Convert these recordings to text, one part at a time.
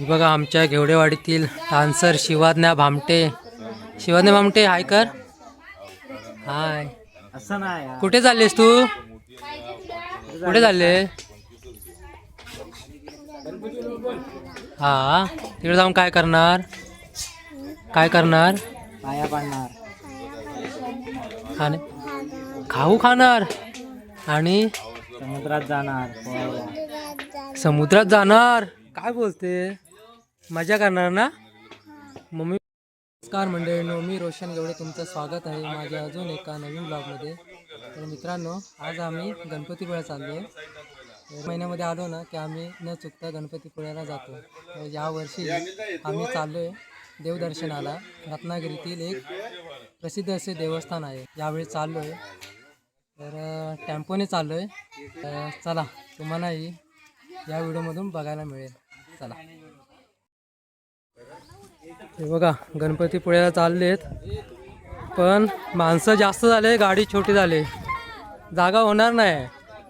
बघा आमच्या घेवडेवाडीतील डान्सर शिवाज्ञा भामटे. शिवाज्ञा भामटे हाय कर. हाय. असं नाही कुठे चाललेस तू? कुठे चालले? हा तिकडे जाऊन काय करणार? काय करणार? पाया पाडणार, खाणे खाऊ खाणार आणि समुद्रात जाणार. समुद्रात जाणार. काय बोलते? मजा करणार ना मम्मी. नमस्कार मंडळींनो, मी रोशन घेवडे तुमचं स्वागत आहे माझ्या अजून एका नवीन ब्लॉगमध्ये. तर मित्रांनो, आज आम्ही गणपतीपुळ्याला चाललो आहे. महिन्यामध्ये आलो ना की आम्ही न चुकता गणपतीपुळ्याला जातो. तर यावर्षी आम्ही चाललो आहे देवदर्शनाला. रत्नागिरीतील एक प्रसिद्ध असे देवस्थान आहे. यावेळी चाललो आहे तर टेम्पोने चाललो आहे. तर चला तुम्हालाही या व्हिडिओमधून बघायला मिळेल. चला. हे बघा गणपतीपुळ्याला चाललेत, पण माणसं जास्त झाले, गाडी छोटी झाली, जागा होणार नाही.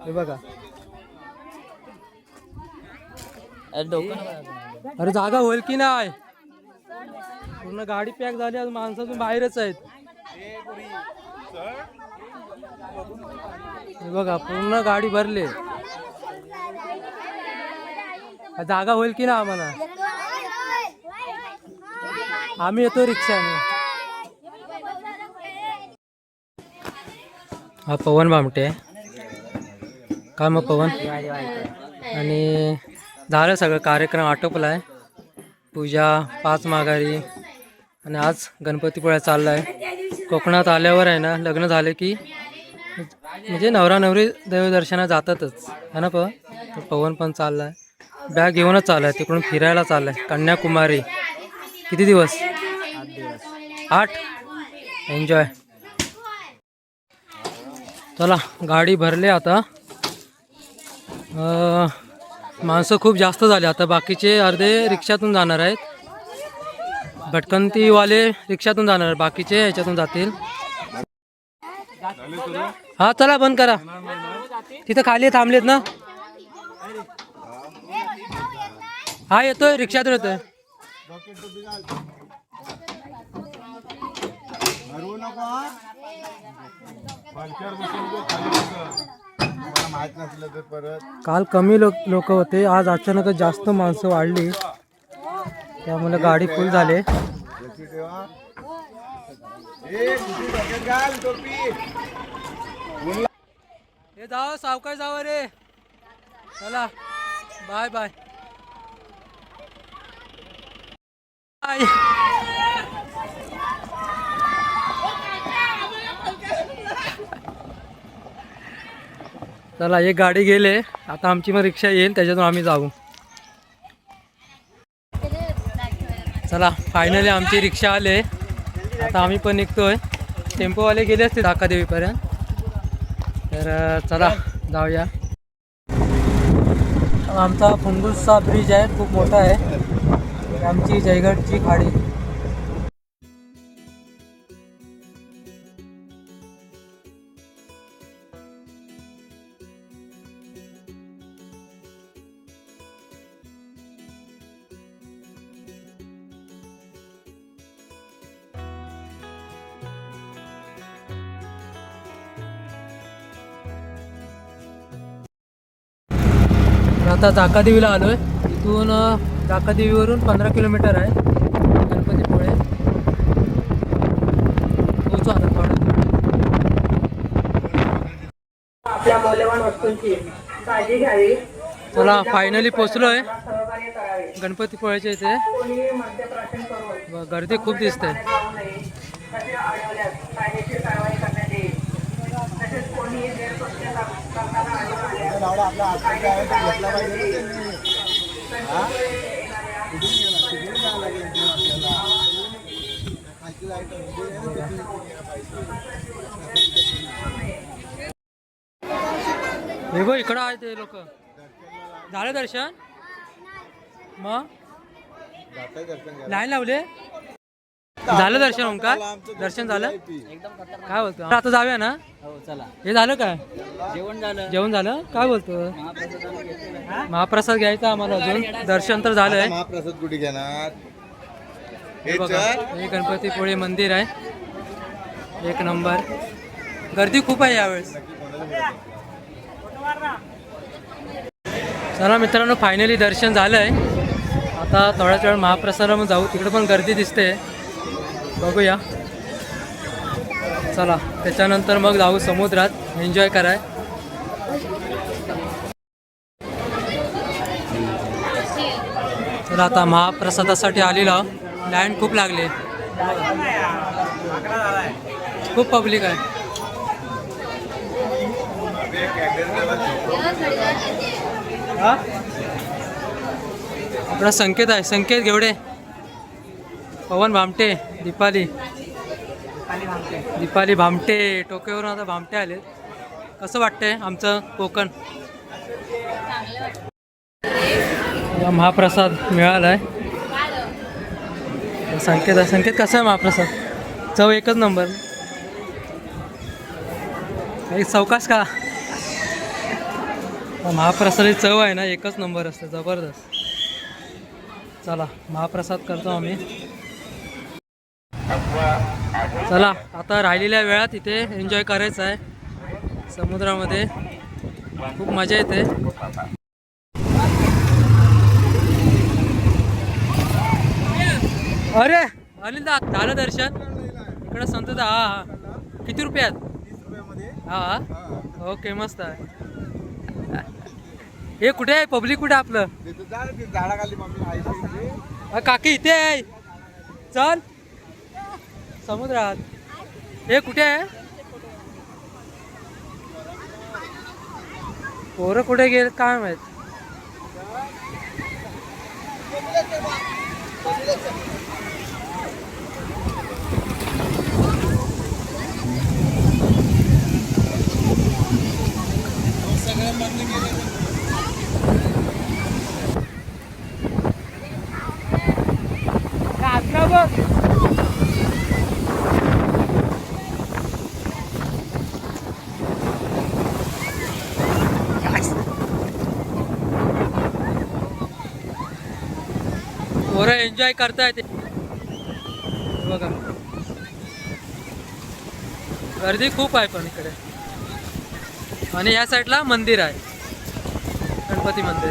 हे बघा अरे जागा होईल की नाही? पूर्ण गाडी पॅक झाली, आज माणसातून बाहेरच आहेत. हे बघा पूर्ण गाडी भरली. जागा होईल की ना आम्हाला? आम्ही येतो रिक्षाने. हा पवन भामटे. काय मग पवन? आणि झालं सगळं, कार्यक्रम आटोपला आहे. पूजा, 5 माघारी आणि आज गणपतीपुळ्यात चालला आहे. कोकणात आल्यावर आहे ना, लग्न झाले की म्हणजे नवरा नवरी देवदर्शनाला जातातच है ना. पवन पण चालला आहे, बॅग घेऊनच चालला आहे. तिकडून फिरायला चालला आहे कन्याकुमारी. किती दिवस? 8. एन्जॉय. चला गाडी भरले आता. माणसं खूप जास्त झाले आता. बाकीचे अर्धे रिक्षातून जाणार आहेत, भटकंतीवाले रिक्षातून जाणार, बाकीचे ह्याच्यातून जातील. हा चला बंद करा. तिथं खाली थांबलेत ना. हा येतोय, रिक्षातून येतोय. काल कमी लोक होते, आज अचानकच जास्त माणसं वाढली, त्यामुळे गाडी फुल झाले. हे जाओ सावकाश जावं रे. चला बाय बाय. चला एक गाडी गेले, आता आमची मग रिक्षा येईल, त्याच्यातून आम्ही जाऊ. चला फायनली आमची रिक्षा आले, आता आम्ही पण निघतोय. टेम्पोवाले गेले असते धाकादेवीपर्यंत. तर चला जाऊया. आमचा फुंगुसचा ब्रिज आहे, खूप मोठा आहे. आमची जयगडची खाडी. आता धाकादेवीला आलोय. इथून धाकादेवीवरून 15 किलोमीटर आहे गणपतीपुळे. पोहोचू आता थोडं. आपल्या मौल्यवान वस्तूंची काळजी घ्यावी. चला फायनली पोहोचलोय गणपतीपुळ्याच्या इथे. गर्दी खूप दिसते. हे गो इकडं आहे ते लोक. झालं दर्शन? मग लाईन लावले. झालं दर्शन? ओंकार दर्शन झालं? काय बोलतो? आता जाऊया ना. हो चला. हे झालं काय? जेवण झालं. जेवण झालं? काय बोलतो? महाप्रसाद घ्यायचा आम्हाला अजून. दर्शन तर झालंय. महाप्रसाद कुठे घेणार? हे बघा, हे गणपतीपुळे मंदिर आहे. एक नंबर. गर्दी खूप आहे यावेळेस. चला मित्रांनो, फायनली दर्शन झालंय. आता थोड्याच वेळ महाप्रसादाला मग जाऊ. तिकडे पण गर्दी दिसते, बघूया. चला, त्याच्यानंतर मग जाऊ समुद्रात एन्जॉय कराय. चला, आता महाप्रसादासाठी आलेलो. लाईन खूप लागले, खूप पब्लिक आहे. हा, आपला संकेत आहे, संकेत घेवडे, पवन भामटे, दीपाली भामटे. टोकेवरून आता भामटे आले. कसं वाटतंय आमचं कोकण? महाप्रसाद मिळालाय. संकेत आहे. संकेत कसा आहे महाप्रसाद? चव एकच नंबर. एक चौकास का? महाप्रसादाची चव आहे ना, एकच नंबर असते, जबरदस्त. चला, महाप्रसाद करतो आम्ही. चला, आता राहिलेल्या वेळात इथे एन्जॉय करायचं आहे समुद्रामध्ये. खूप मजा येते. अरे अनिल दा, झालं दर्शन इकडं संत. हा, किती रुपयात? हा, ओके, मस्त आहे. हे कुठे आहे? पब्लिक कुठे आहे आपलं? काकी इथे आहे. चल समुद्रात. हे कुठे आहे? पोरं कुठे गेले काय माहित. पोरं एन्जॉय करतायत बघा. गर्दी खूप आहे पण इकडे. आणि या साईडला मंदिर आहे, गणपती मंदिर.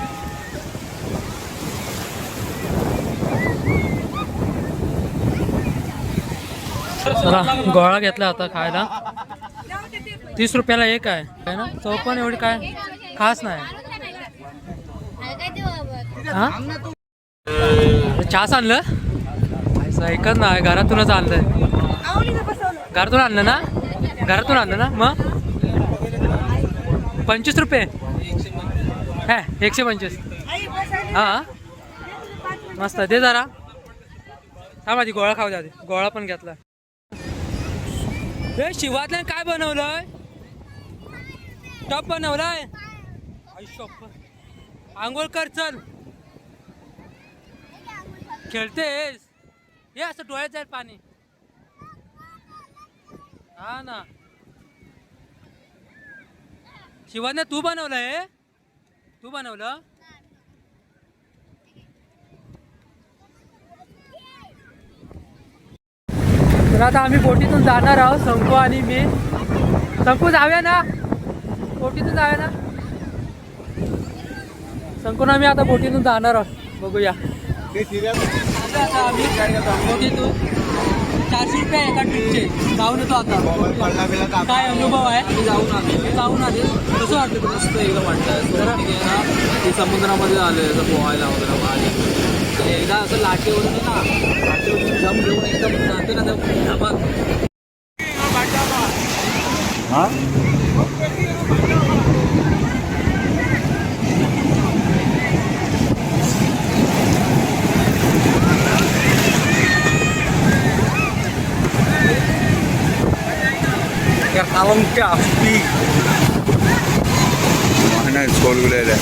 चला, गोळा घेतला आता खायला. 30 रुपयाला एक आहे ना. चव पण एवढी काय खास नाही. हा, चहाच आणलं? एकच नाही, घरातूनच आणलंय. घरातून आणलं ना? घरातून आणलं ना? मग 25 रुपये. हा, 125. हा, मस्त. दे जरा. हा, माझी गोळा खाऊ द्या. गोळा पण घेतला. हे शिवातल्या काय बनवलंय? टप बनवलाय. आंघोळ कर, चल. खेळतेस? हे असं डोळ्यात जाईल पाणी. हा ना. शिवाने तू बनवलंय? तू बनवलं? तर आता आम्ही बोटीतून जाणार आहोत, शंकू आणि मी. शंकू जाऊया ना, बोटीतून जाऊया ना. शंकून आम्ही आता बोटीतून जाणार आहोत, बघूया. आता आम्ही बोटीतून 400 रुपये एका ट्रिपचे. जाऊन येतो आता. काय अनुभव आहे? जाऊन आले. कसं वाटतं? मस्त एकदम वाटतं. समुद्रामध्ये आले पोहायला वगैरे. आणि एकदा असं लाटेवरून ना, लाटेवरून जम घेऊन एकदम जाते ना. Lengkap asli. Mana sekolah gula dah.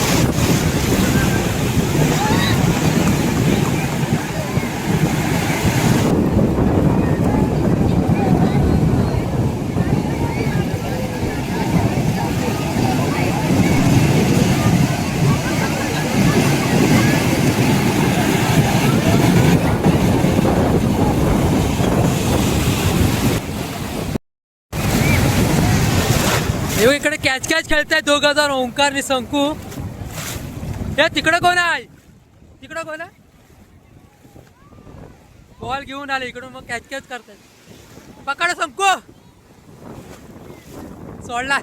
Catch catch खेळताय दोघं जण, ओंकार आणि संकू. हे तिकडं कोण आहे? तिकडं कोण आहे? बॉल घेऊन आले इकडून, मग कॅच कॅच करतायत. पकड संकू, सोडला.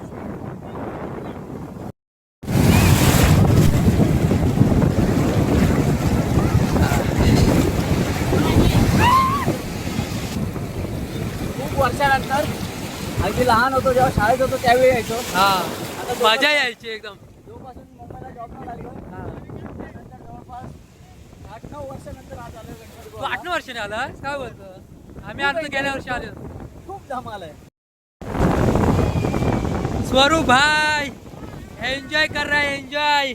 खूप वर्षानंतर अगदी लहान होतो जेव्हा शाळेत होतो त्यावेळी यायचो. हा, मजा यायची एकदम. जोपासून मुंबईला जॉबला लागलो त्यानंतर जवळपास 8-9 वर्षानंतर आज आलो गणपती तू 8 वर्षाने आला काय बोलतो? आम्ही आलो गेल्या वर्षी आलो. खूप धमाल आहे. स्वरूप भाई एंजॉय कर रहा है, एंजॉय.